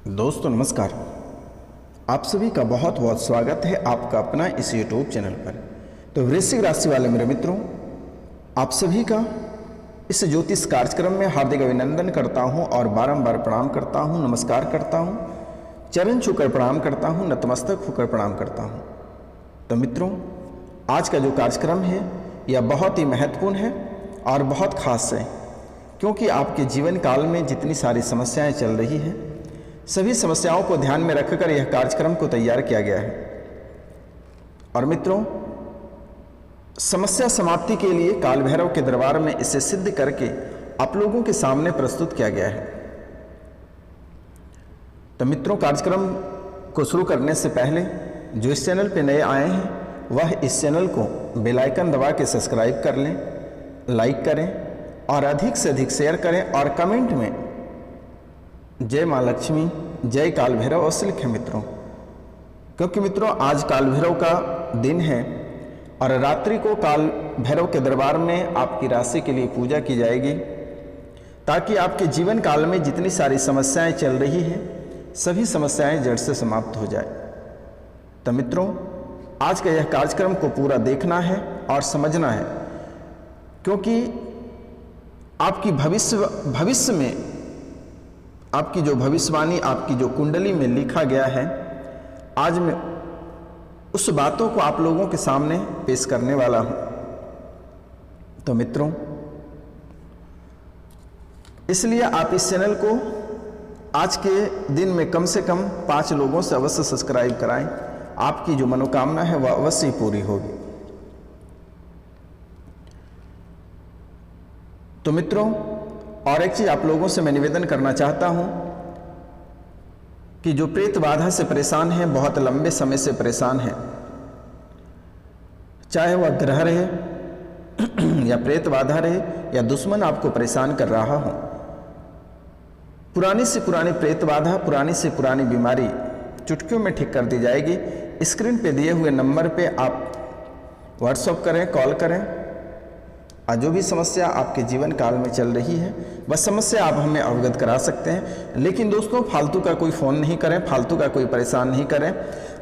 दोस्तों नमस्कार। आप सभी का बहुत बहुत स्वागत है आपका अपना इस यूट्यूब चैनल पर। तो वृश्चिक राशि वाले मेरे मित्रों, आप सभी का इस ज्योतिष कार्यक्रम में हार्दिक अभिनंदन करता हूं और बारंबार प्रणाम करता हूं, नमस्कार करता हूं, चरण छूकर प्रणाम करता हूं, नतमस्तक होकर प्रणाम करता हूं। तो मित्रों, आज का जो कार्यक्रम है यह बहुत ही महत्वपूर्ण है और बहुत खास है, क्योंकि आपके जीवन काल में जितनी सारी समस्याएं चल रही हैं, सभी समस्याओं को ध्यान में रखकर यह कार्यक्रम को तैयार किया गया है। और मित्रों, समस्या समाप्ति के लिए काल भैरव के दरबार में इसे सिद्ध करके आप लोगों के सामने प्रस्तुत किया गया है। तो मित्रों, कार्यक्रम को शुरू करने से पहले जो इस चैनल पे नए आए हैं वह इस चैनल को बेल आइकन दबा के सब्सक्राइब कर लें, लाइक करें और अधिक से अधिक शेयर करें और कमेंट में जय माँ लक्ष्मी, जय काल भैरव अवश्य लिखें मित्रों। क्योंकि मित्रों, आज काल भैरव का दिन है और रात्रि को काल भैरव के दरबार में आपकी राशि के लिए पूजा की जाएगी, ताकि आपके जीवन काल में जितनी सारी समस्याएं चल रही हैं सभी समस्याएं जड़ से समाप्त हो जाए। तो मित्रों, आज का यह कार्यक्रम को पूरा देखना है और समझना है, क्योंकि आपकी भविष्य में आपकी जो भविष्यवाणी, आपकी जो कुंडली में लिखा गया है, आज मैं उस बातों को आप लोगों के सामने पेश करने वाला हूं। तो मित्रों, इसलिए आप इस चैनल को आज के दिन में कम से कम 5 लोगों से अवश्य सब्सक्राइब कराएं। आपकी जो मनोकामना है वह अवश्य ही पूरी होगी। तो मित्रों, और एक चीज आप लोगों से मैं निवेदन करना चाहता हूं कि जो प्रेत बाधा से परेशान हैं, बहुत लंबे समय से परेशान हैं, चाहे वह ग्रह रहे या प्रेत बाधा रहे या दुश्मन आपको परेशान कर रहा हो, पुरानी से पुरानी प्रेत बाधा, पुरानी से पुरानी बीमारी चुटकियों में ठीक कर दी जाएगी। स्क्रीन पे दिए हुए नंबर पे आप व्हाट्सएप करें, कॉल करें और जो भी समस्या आपके जीवन काल में चल रही है वह समस्या आप हमें अवगत करा सकते हैं। लेकिन दोस्तों, फालतू का कोई फ़ोन नहीं करें, फालतू का कोई परेशान नहीं करें।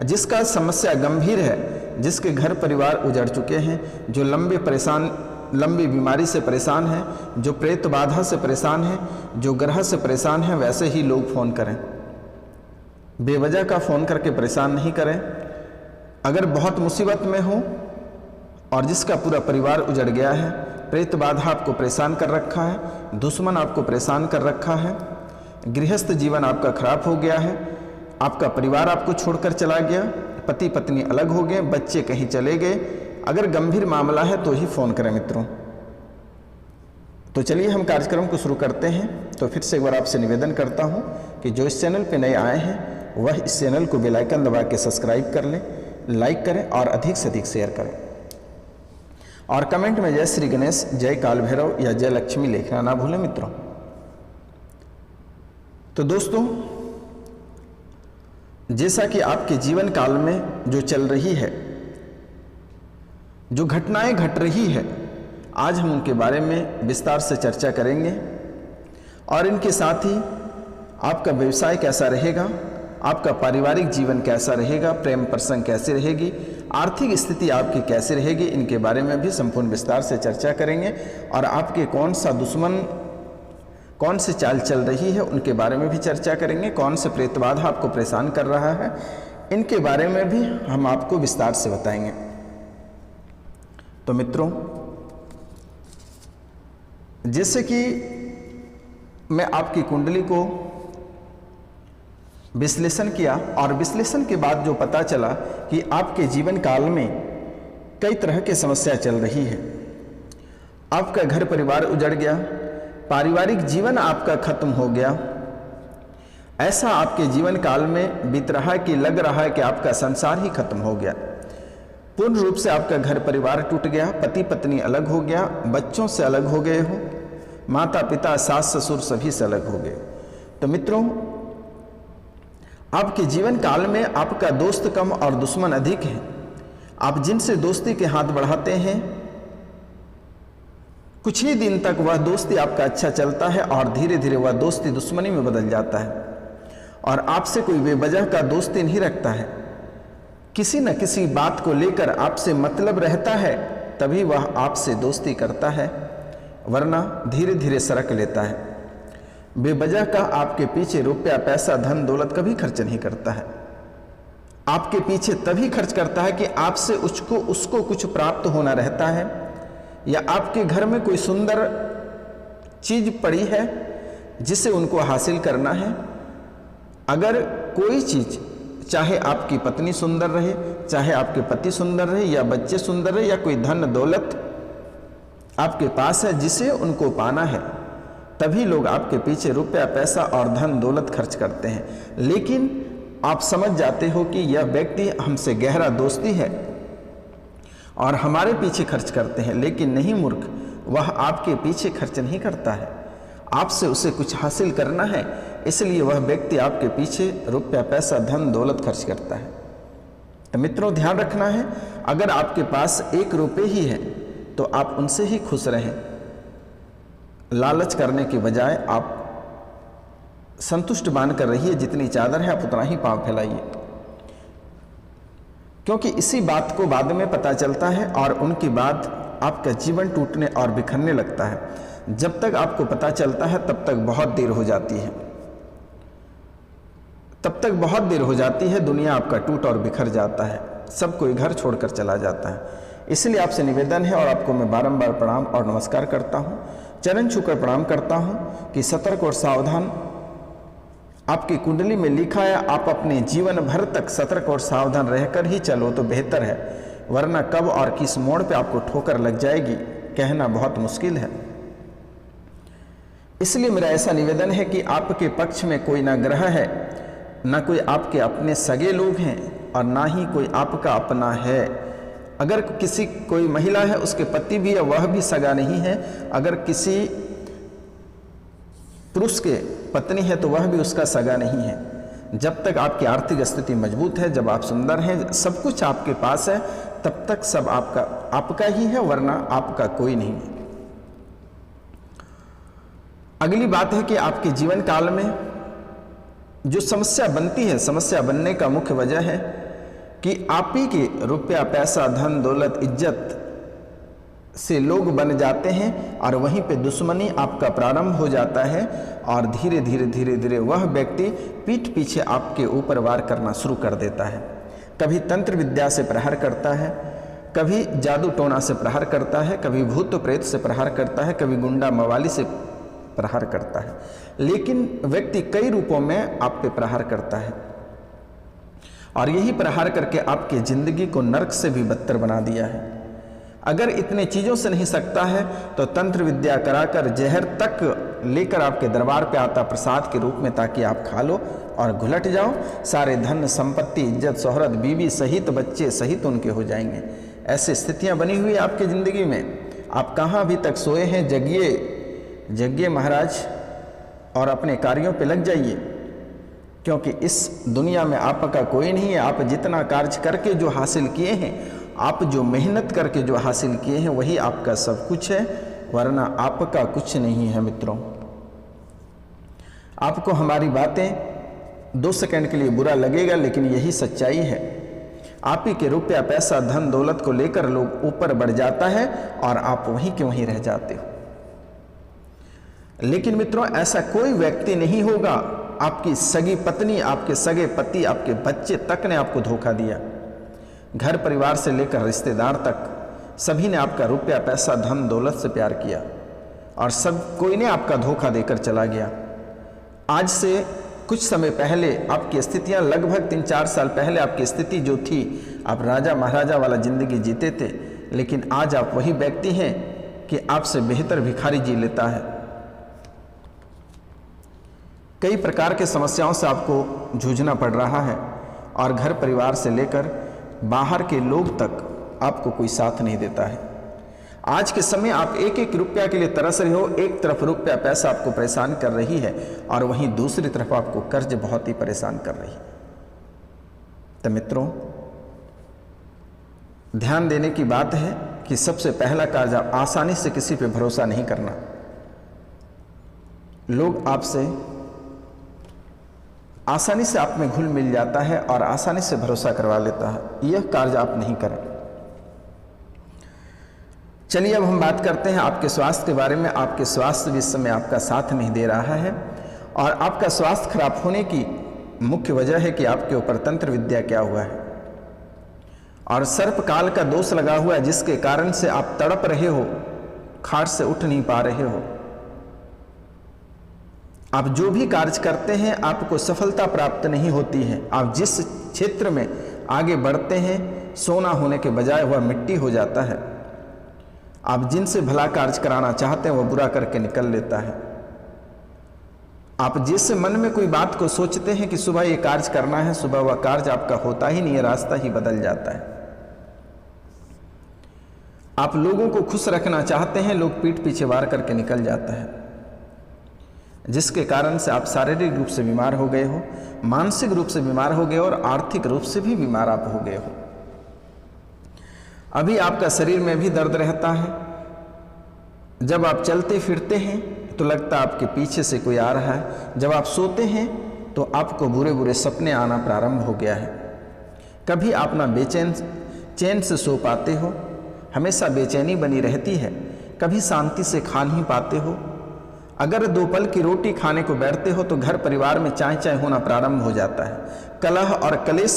जिसका समस्या गंभीर है, जिसके घर परिवार उजड़ चुके हैं, जो लंबी बीमारी से परेशान हैं, जो प्रेत बाधा से परेशान हैं, जो ग्रह से परेशान हैं, वैसे ही लोग फ़ोन करें। बेवजह का फ़ोन करके परेशान नहीं करें। अगर बहुत मुसीबत में हो और जिसका पूरा परिवार उजड़ गया है, प्रेत बाधा आपको परेशान कर रखा है, दुश्मन आपको परेशान कर रखा है, गृहस्थ जीवन आपका खराब हो गया है, आपका परिवार आपको छोड़कर चला गया, पति पत्नी अलग हो गए, बच्चे कहीं चले गए, अगर गंभीर मामला है तो ही फ़ोन करें मित्रों। तो चलिए हम कार्यक्रम को शुरू करते हैं। तो फिर से एक बार आपसे निवेदन करता हूँ कि जो इस चैनल पर नए आए हैं वह इस चैनल को बेल आइकन दबा के सब्सक्राइब कर लें, लाइक करें और अधिक से अधिक शेयर करें और कमेंट में जय श्री गणेश, जय काल भैरव या जय लक्ष्मी लिखना ना भूलें मित्रों। तो दोस्तों, जैसा कि आपके जीवन काल में जो चल रही है, जो घटनाएं घट रही है, आज हम उनके बारे में विस्तार से चर्चा करेंगे और इनके साथ ही आपका व्यवसाय कैसा रहेगा, आपका पारिवारिक जीवन कैसा रहेगा, प्रेम प्रसंग कैसे रहेगी, आर्थिक स्थिति आपकी कैसे रहेगी, इनके बारे में भी संपूर्ण विस्तार से चर्चा करेंगे। और आपके कौन सा दुश्मन, कौन सी चाल चल रही है, उनके बारे में भी चर्चा करेंगे। कौन से प्रेत बाधा आपको परेशान कर रहा है, इनके बारे में भी हम आपको विस्तार से बताएंगे। तो मित्रों, जैसे कि मैं आपकी कुंडली को विश्लेषण किया और विश्लेषण के बाद जो पता चला कि आपके जीवन काल में कई तरह की समस्या चल रही है। आपका घर परिवार उजड़ गया, पारिवारिक जीवन आपका खत्म हो गया, ऐसा आपके जीवन काल में बीत रहा है कि लग रहा है कि आपका संसार ही खत्म हो गया। पूर्ण रूप से आपका घर परिवार टूट गया, पति पत्नी अलग हो गया, बच्चों से अलग हो गए हो, माता पिता सास ससुर सभी से अलग हो गए। तो मित्रों, आपके जीवन काल में आपका दोस्त कम और दुश्मन अधिक है। आप जिनसे दोस्ती के हाथ बढ़ाते हैं, कुछ ही दिन तक वह दोस्ती आपका अच्छा चलता है और धीरे धीरे वह दोस्ती दुश्मनी में बदल जाता है। और आपसे कोई बेवजह का दोस्ती नहीं रखता है, किसी न किसी बात को लेकर आपसे मतलब रहता है, तभी वह आपसे दोस्ती करता है, वरना धीरे धीरे सरक लेता है। बेवजह का आपके पीछे रुपया पैसा धन दौलत कभी खर्च नहीं करता है। आपके पीछे तभी खर्च करता है कि आपसे उसको कुछ प्राप्त होना रहता है, या आपके घर में कोई सुंदर चीज पड़ी है जिसे उनको हासिल करना है। अगर कोई चीज, चाहे आपकी पत्नी सुंदर रहे, चाहे आपके पति सुंदर रहे, या बच्चे सुंदर रहे, या कोई धन दौलत आपके पास है जिसे उनको पाना है, तभी लोग आपके पीछे रुपया पैसा और धन दौलत खर्च करते हैं। लेकिन आप समझ जाते हो कि यह व्यक्ति हमसे गहरा दोस्ती है और हमारे पीछे खर्च करते हैं, लेकिन नहीं मूर्ख, वह आपके पीछे खर्च नहीं करता है। आपसे उसे कुछ हासिल करना है, इसलिए वह व्यक्ति आपके पीछे रुपया पैसा धन दौलत खर्च करता है। तो मित्रों, ध्यान रखना है, अगर आपके पास 1 रुपये ही है तो आप उनसे ही खुश रहें। लालच करने के बजाय आप संतुष्ट मानकर रहिए, जितनी चादर है आप उतना ही पांव फैलाइए, क्योंकि इसी बात को बाद में पता चलता है और उनके बाद आपका जीवन टूटने और बिखरने लगता है। जब तक आपको पता चलता है तब तक बहुत देर हो जाती है, तब तक बहुत देर हो जाती है, दुनिया आपका टूट और बिखर जाता है, सब कोई घर छोड़कर चला जाता है। इसलिए आपसे निवेदन है और आपको मैं बारंबार प्रणाम और नमस्कार करता हूँ, चरण छूकर प्रणाम करता हूँ कि सतर्क और सावधान आपकी कुंडली में लिखा है। आप अपने जीवन भर तक सतर्क और सावधान रहकर ही चलो तो बेहतर है, वरना कब और किस मोड़ पे आपको ठोकर लग जाएगी कहना बहुत मुश्किल है। इसलिए मेरा ऐसा निवेदन है कि आपके पक्ष में कोई ना ग्रह है, ना कोई आपके अपने सगे लोग हैं, और ना ही कोई आपका अपना है। अगर कोई महिला है, उसके पति भी है, वह भी सगा नहीं है। अगर किसी पुरुष के पत्नी है तो वह भी उसका सगा नहीं है। जब तक आपकी आर्थिक स्थिति मजबूत है, जब आप सुंदर हैं, सब कुछ आपके पास है, तब तक सब आपका ही है, वरना आपका कोई नहीं है। अगली बात है कि आपके जीवन काल में जो समस्या बनती है, समस्या बनने का मुख्य वजह है कि आप ही के रुपया पैसा धन दौलत इज्जत से लोग बन जाते हैं, और वहीं पे दुश्मनी आपका प्रारंभ हो जाता है, और धीरे धीरे वह व्यक्ति पीठ पीछे आपके ऊपर वार करना शुरू कर देता है। कभी तंत्र विद्या से प्रहार करता है, कभी जादू टोना से प्रहार करता है, कभी भूत प्रेत से प्रहार करता है, कभी गुंडा मवाली से प्रहार करता है। लेकिन व्यक्ति कई रूपों में आप पे प्रहार करता है, और यही प्रहार करके आपकी जिंदगी को नरक से भी बदतर बना दिया है। अगर इतने चीज़ों से नहीं सकता है तो तंत्र विद्या कराकर जहर तक लेकर आपके दरबार पे आता प्रसाद के रूप में, ताकि आप खा लो और घुलट जाओ। सारे धन संपत्ति इज्जत शोहरत बीवी सहित बच्चे सहित उनके हो जाएंगे। ऐसी स्थितियां बनी हुई है आपकी ज़िंदगी में। आप कहाँ अभी तक सोए हैं? जगिए महाराज, और अपने कार्यों पे लग जाइए, क्योंकि इस दुनिया में आपका कोई नहीं है। आप जितना कार्य करके जो हासिल किए हैं, आप जो मेहनत करके जो हासिल किए हैं, वही आपका सब कुछ है, वरना आपका कुछ नहीं है। मित्रों, आपको हमारी बातें 2 सेकंड के लिए बुरा लगेगा, लेकिन यही सच्चाई है। आप ही के रुपया पैसा धन दौलत को लेकर लोग ऊपर बढ़ जाता है और आप वहीं के वहीं रह जाते हो। लेकिन मित्रों, ऐसा कोई व्यक्ति नहीं होगा, आपकी सगी पत्नी, आपके सगे पति, आपके बच्चे तक ने आपको धोखा दिया। घर परिवार से लेकर रिश्तेदार तक सभी ने आपका रुपया पैसा धन दौलत से प्यार किया, और सब कोई ने आपका धोखा देकर चला गया। आज से कुछ समय पहले आपकी स्थितियां, लगभग 3-4 साल पहले आपकी स्थिति जो थी, आप राजा महाराजा वाला जिंदगी जीते थे, लेकिन आज आप वही व्यक्ति हैं कि आपसे बेहतर भिखारी जी लेता है। कई प्रकार के समस्याओं से आपको जूझना पड़ रहा है, और घर परिवार से लेकर बाहर के लोग तक आपको कोई साथ नहीं देता है। आज के समय आप एक एक रुपया के लिए तरस रहे हो। एक तरफ रुपया पैसा आपको परेशान कर रही है, और वहीं दूसरी तरफ आपको कर्ज बहुत ही परेशान कर रही है। तो मित्रों, ध्यान देने की बात है कि सबसे पहला कार्य, आसानी से किसी पे भरोसा नहीं करना। लोग आपसे आसानी से आप में घुल मिल जाता है और आसानी से भरोसा करवा लेता है। यह कार्य आप नहीं करें। चलिए अब हम बात करते हैं आपके स्वास्थ्य के बारे में। आपके स्वास्थ्य भी इस समय आपका साथ नहीं दे रहा है और आपका स्वास्थ्य खराब होने की मुख्य वजह है कि आपके ऊपर तंत्र विद्या क्या हुआ है और सर्प काल का दोष लगा हुआ है, जिसके कारण से आप तड़प रहे हो, खाट से उठ नहीं पा रहे हो। आप जो भी कार्य करते हैं आपको सफलता प्राप्त नहीं होती है। आप जिस क्षेत्र में आगे बढ़ते हैं सोना होने के बजाय वह मिट्टी हो जाता है। आप जिनसे भला कार्य कराना चाहते हैं वह बुरा करके निकल लेता है। आप जिस मन में कोई बात को सोचते हैं कि सुबह ये कार्य करना है, सुबह वह कार्य आपका होता ही नहीं है, रास्ता ही बदल जाता है। आप लोगों को खुश रखना चाहते हैं, लोग पीठ पीछे वार करके निकल जाता है, जिसके कारण से आप शारीरिक रूप से बीमार हो गए हो, मानसिक रूप से बीमार हो गए और आर्थिक रूप से भी बीमार आप हो गए हो। अभी आपका शरीर में भी दर्द रहता है। जब आप चलते फिरते हैं तो लगता आपके पीछे से कोई आ रहा है। जब आप सोते हैं तो आपको बुरे बुरे सपने आना प्रारंभ हो गया है। कभी आप ना चैन से सो पाते हो, हमेशा बेचैनी बनी रहती है। कभी शांति से खा नहीं पाते हो। अगर 2 पल की रोटी खाने को बैठते हो तो घर परिवार में चाय चाय होना प्रारंभ हो जाता है। कलह और कलेश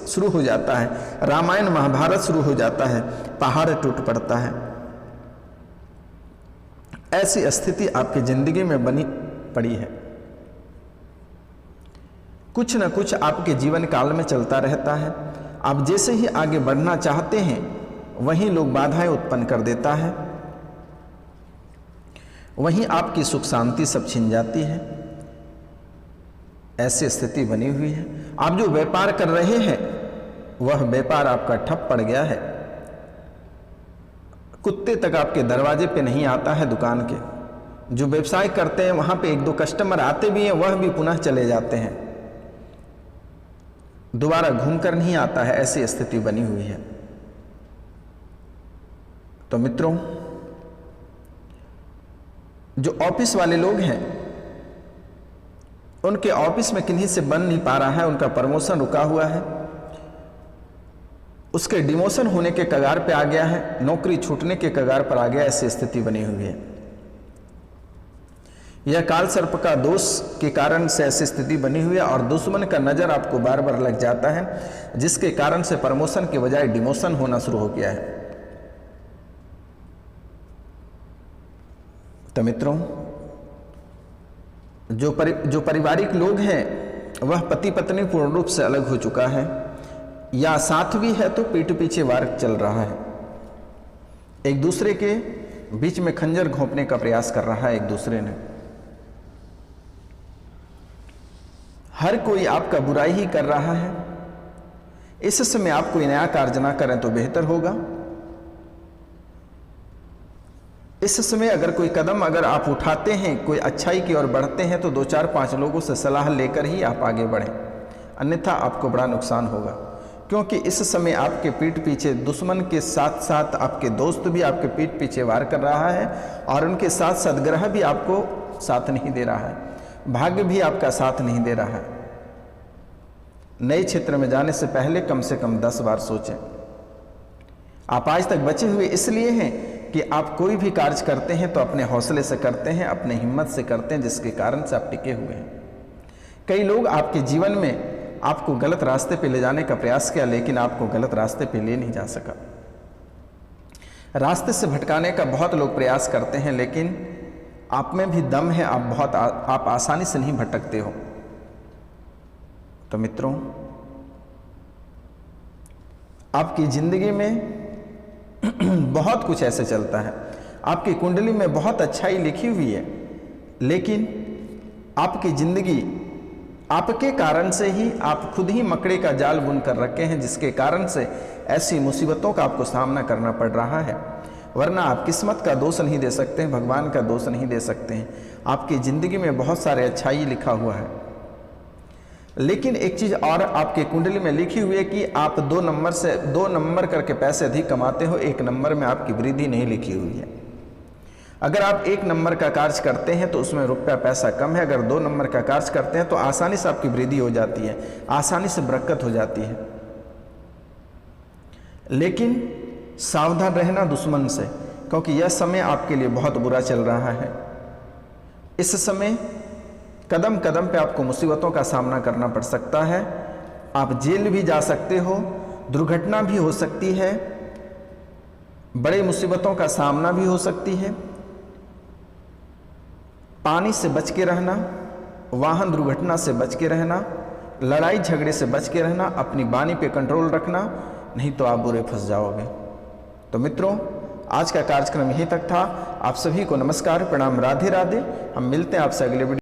शुरू हो जाता है। रामायण महाभारत शुरू हो जाता है। पहाड़ टूट पड़ता है। ऐसी स्थिति आपकी जिंदगी में बनी पड़ी है। कुछ न कुछ आपके जीवन काल में चलता रहता है। आप जैसे ही आगे बढ़ना चाहते हैं वहीं लोग बाधाएं उत्पन्न कर देता है, वहीं आपकी सुख शांति सब छिन जाती है। ऐसी स्थिति बनी हुई है। आप जो व्यापार कर रहे हैं वह व्यापार आपका ठप पड़ गया है। कुत्ते तक आपके दरवाजे पे नहीं आता है दुकान के। जो व्यवसाय करते हैं वहां पे 1-2 कस्टमर आते भी हैं, वह भी पुनः चले जाते हैं, दोबारा घूमकर नहीं आता है। ऐसी स्थिति बनी हुई है। तो मित्रों, जो ऑफिस वाले लोग हैं उनके ऑफिस में किन्हीं से बन नहीं पा रहा है, उनका प्रमोशन रुका हुआ है, उसके डिमोशन होने के कगार पे आ गया है, नौकरी छूटने के कगार पर आ गया। ऐसी स्थिति बनी हुई है। यह काल सर्प का दोष के कारण से ऐसी स्थिति बनी हुई है और दुश्मन का नजर आपको बार बार लग जाता है, जिसके कारण से प्रमोशन के बजाय डिमोशन होना शुरू हो गया है। तो मित्रों, जो पारिवारिक लोग हैं वह पति पत्नी पूर्ण रूप से अलग हो चुका है, या साथ भी है तो पीठ पीछे वार चल रहा है। एक दूसरे के बीच में खंजर घोंपने का प्रयास कर रहा है एक दूसरे ने। हर कोई आपका बुराई ही कर रहा है। इस समय आप कोई नया कार्य ना करें तो बेहतर होगा। इस समय अगर कोई कदम अगर आप उठाते हैं, कोई अच्छाई की ओर बढ़ते हैं, तो 2-4-5 लोगों से सलाह लेकर ही आप आगे बढ़ें, अन्यथा आपको बड़ा नुकसान होगा। क्योंकि इस समय आपके पीठ पीछे दुश्मन के साथ साथ आपके दोस्त भी आपके पीठ पीछे वार कर रहा है और उनके साथ साथ ग्रह भी आपको साथ नहीं दे रहा है, भाग्य भी आपका साथ नहीं दे रहा है। नए क्षेत्र में जाने से कम 10 बार सोचें। आप आज तक बचे हुए इसलिए हैं कि आप कोई भी कार्य करते हैं तो अपने हौसले से करते हैं, अपने हिम्मत से करते हैं, जिसके कारण से आप टिके हुए हैं। कई लोग आपके जीवन में आपको गलत रास्ते पे ले जाने का प्रयास किया, लेकिन आपको गलत रास्ते पे ले नहीं जा सका। रास्ते से भटकाने का बहुत लोग प्रयास करते हैं, लेकिन आप में भी दम है, आप आसानी से नहीं भटकते हो। तो मित्रों, आपकी जिंदगी में बहुत कुछ ऐसे चलता है। आपकी कुंडली में बहुत अच्छाई लिखी हुई है, लेकिन आपकी जिंदगी आपके कारण से ही आप खुद ही मकड़े का जाल बुन कर रखे हैं, जिसके कारण से ऐसी मुसीबतों का आपको सामना करना पड़ रहा है। वरना आप किस्मत का दोष नहीं दे सकते हैं, भगवान का दोष नहीं दे सकते हैं। आपकी ज़िंदगी में बहुत सारे अच्छाई लिखा हुआ है, लेकिन एक चीज़ और आपके कुंडली में लिखी हुई है कि आप 2 नंबर करके पैसे अधिक कमाते हो, 1 नंबर में आपकी वृद्धि नहीं लिखी हुई है। अगर आप 1 नंबर का कार्य करते हैं तो उसमें रुपया पैसा कम है, अगर 2 नंबर का कार्य करते हैं तो आसानी से आपकी वृद्धि हो जाती है, आसानी से बरकत हो जाती है। लेकिन सावधान रहना दुश्मन से, क्योंकि यह समय आपके लिए बहुत बुरा चल रहा है। इस समय कदम कदम पे आपको मुसीबतों का सामना करना पड़ सकता है। आप जेल भी जा सकते हो, दुर्घटना भी हो सकती है, बड़े मुसीबतों का सामना भी हो सकती है। पानी से बच के रहना, वाहन दुर्घटना से बच के रहना, लड़ाई झगड़े से बच के रहना, अपनी वाणी पे कंट्रोल रखना, नहीं तो आप बुरे फंस जाओगे। तो मित्रों, आज का कार्यक्रम यहीं तक था। आप सभी को नमस्कार, प्रणाम, राधे राधे। हम मिलते हैं आपसे अगले वीडियो।